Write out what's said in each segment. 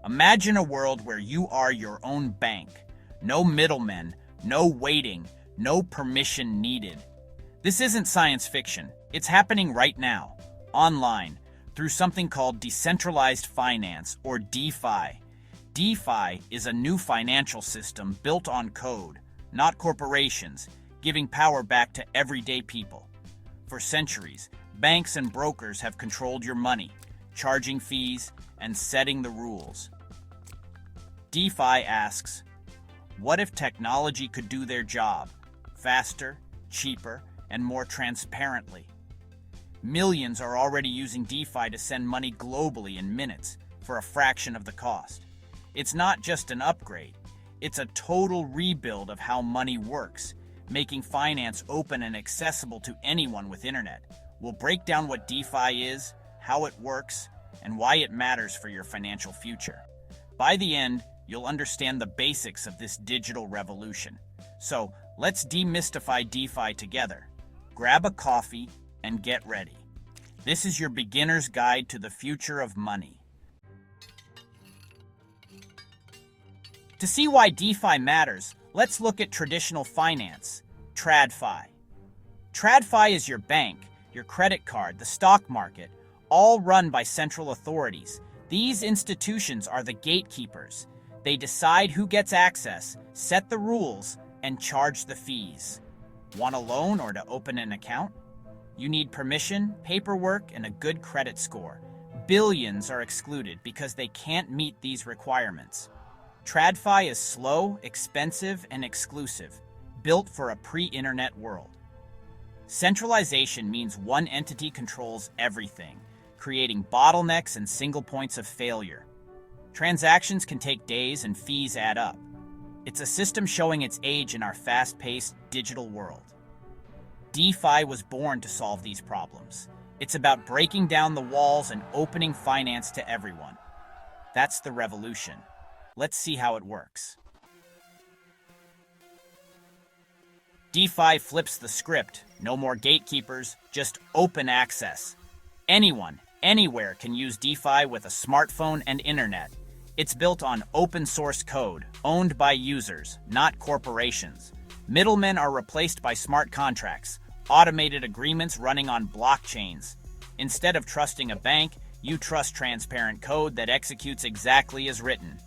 Imagine a world where you are your own bank. No middlemen, no waiting, no permission needed. This isn't science fiction. It's happening right now, online, through something called Decentralized Finance, or DeFi. DeFi is a new financial system built on code, not corporations, giving power back to everyday people. For centuries, banks and brokers have controlled your money, charging fees and setting the rules. DeFi asks, what if technology could do their job faster, cheaper, and more transparently? Millions are already using DeFi to send money globally in minutes for a fraction of the cost. It's not just an upgrade, it's a total rebuild of how money works, making finance open and accessible to anyone with internet. We'll break down what DeFi is, how it works, and why it matters for your financial future. By the end, you'll understand the basics of this digital revolution. So, let's demystify DeFi together. Grab a coffee and get ready. This is your beginner's guide to the future of money. To see why DeFi matters, let's look at traditional finance, TradFi. TradFi is your bank, your credit card, the stock market, all run by central authorities. These institutions are the gatekeepers. They decide who gets access, set the rules, and charge the fees. Want a loan or to open an account? You need permission, paperwork, and a good credit score. Billions are excluded because they can't meet these requirements. TradFi is slow, expensive, and exclusive, built for a pre-internet world. Centralization means one entity controls everything, creating bottlenecks and single points of failure. Transactions can take days and fees add up. It's a system showing its age in our fast-paced digital world. DeFi was born to solve these problems. It's about breaking down the walls and opening finance to everyone. That's the revolution. Let's see how it works. DeFi flips the script. No more gatekeepers, just open access. Anyone, anywhere can use DeFi with a smartphone and internet. It's built on open source code, owned by users, not corporations. Middlemen are replaced by smart contracts, automated agreements running on blockchains. Instead of trusting a bank, you trust transparent code that executes exactly as written.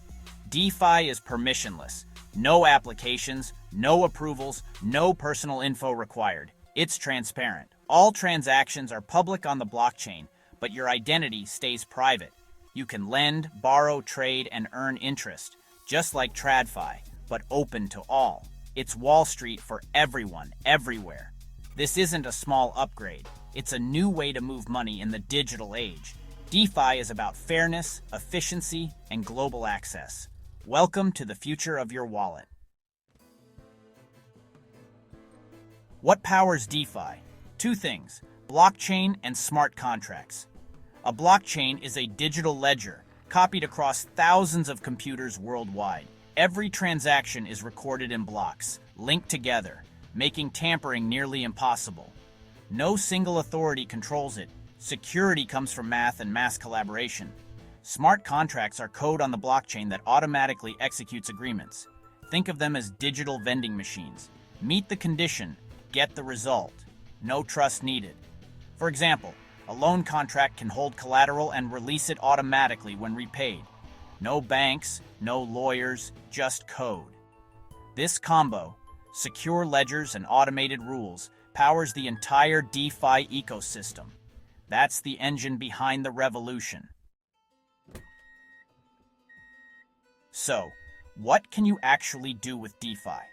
DeFi is permissionless. No applications, no approvals, no personal info required. It's transparent. All transactions are public on the blockchain, but your identity stays private. You can lend, borrow, trade, and earn interest, just like TradFi, but open to all. It's Wall Street for everyone, everywhere. This isn't a small upgrade. It's a new way to move money in the digital age. DeFi is about fairness, efficiency, and global access. Welcome to the future of your wallet. What powers DeFi? Two things: blockchain and smart contracts. A blockchain is a digital ledger copied across thousands of computers worldwide. Every transaction is recorded in blocks, linked together, making tampering nearly impossible. No single authority controls it. Security comes from math and mass collaboration. Smart contracts are code on the blockchain that automatically executes agreements. Think of them as digital vending machines. Meet the condition, get the result. No trust needed. For example, a loan contract can hold collateral and release it automatically when repaid. No banks, no lawyers, just code. This combo, secure ledgers and automated rules, powers the entire DeFi ecosystem. That's the engine behind the revolution. So, what can you actually do with DeFi?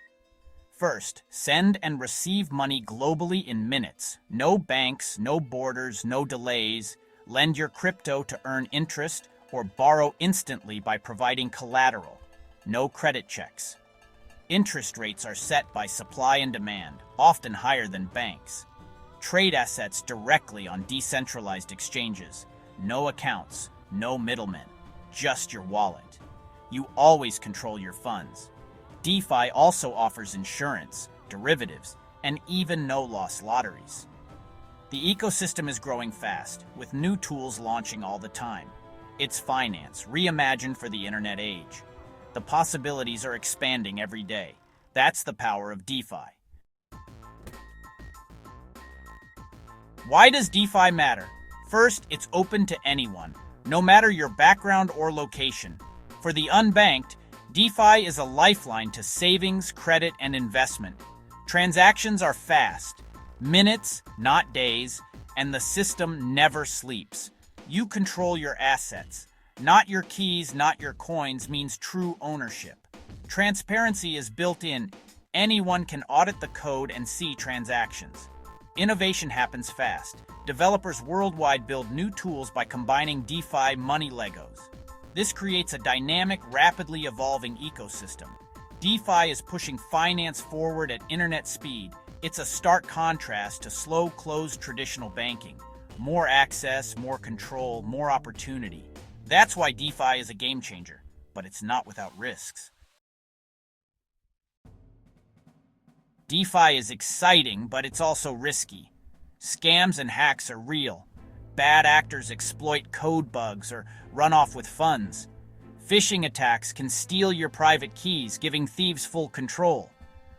First, send and receive money globally in minutes. No banks, no borders, no delays. Lend your crypto to earn interest or borrow instantly by providing collateral. No credit checks. Interest rates are set by supply and demand, often higher than banks. Trade assets directly on decentralized exchanges. No accounts, no middlemen, just your wallet. You always control your funds. DeFi also offers insurance, derivatives, and even no-loss lotteries. The ecosystem is growing fast, with new tools launching all the time. It's finance, reimagined for the internet age. The possibilities are expanding every day. That's the power of DeFi. Why does DeFi matter? First, it's open to anyone, no matter your background or location. For the unbanked, DeFi is a lifeline to savings, credit, and investment. Transactions are fast, minutes, not days, and the system never sleeps. You control your assets. Not your keys, not your coins means true ownership. Transparency is built in. Anyone can audit the code and see transactions. Innovation happens fast. Developers worldwide build new tools by combining DeFi money Legos. This creates a dynamic, rapidly evolving ecosystem. DeFi is pushing finance forward at internet speed. It's a stark contrast to slow, closed traditional banking. More access, more control, more opportunity. That's why DeFi is a game changer, but it's not without risks. DeFi is exciting, but it's also risky. Scams and hacks are real. Bad actors exploit code bugs or run off with funds. Phishing attacks can steal your private keys, giving thieves full control.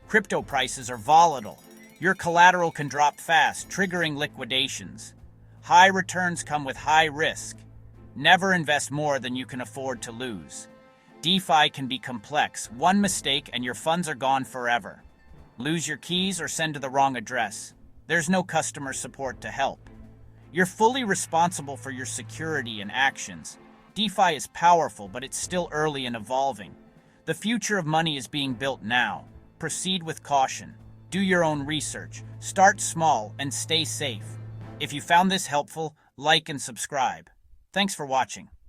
Crypto prices are volatile. Your collateral can drop fast, triggering liquidations. High returns come with high risk. Never invest more than you can afford to lose. DeFi can be complex. One mistake and your funds are gone forever. Lose your keys or send to the wrong address. There's no customer support to help. You're fully responsible for your security and actions. DeFi is powerful, but it's still early and evolving. The future of money is being built now. Proceed with caution. Do your own research. Start small and stay safe. If you found this helpful, like and subscribe. Thanks for watching.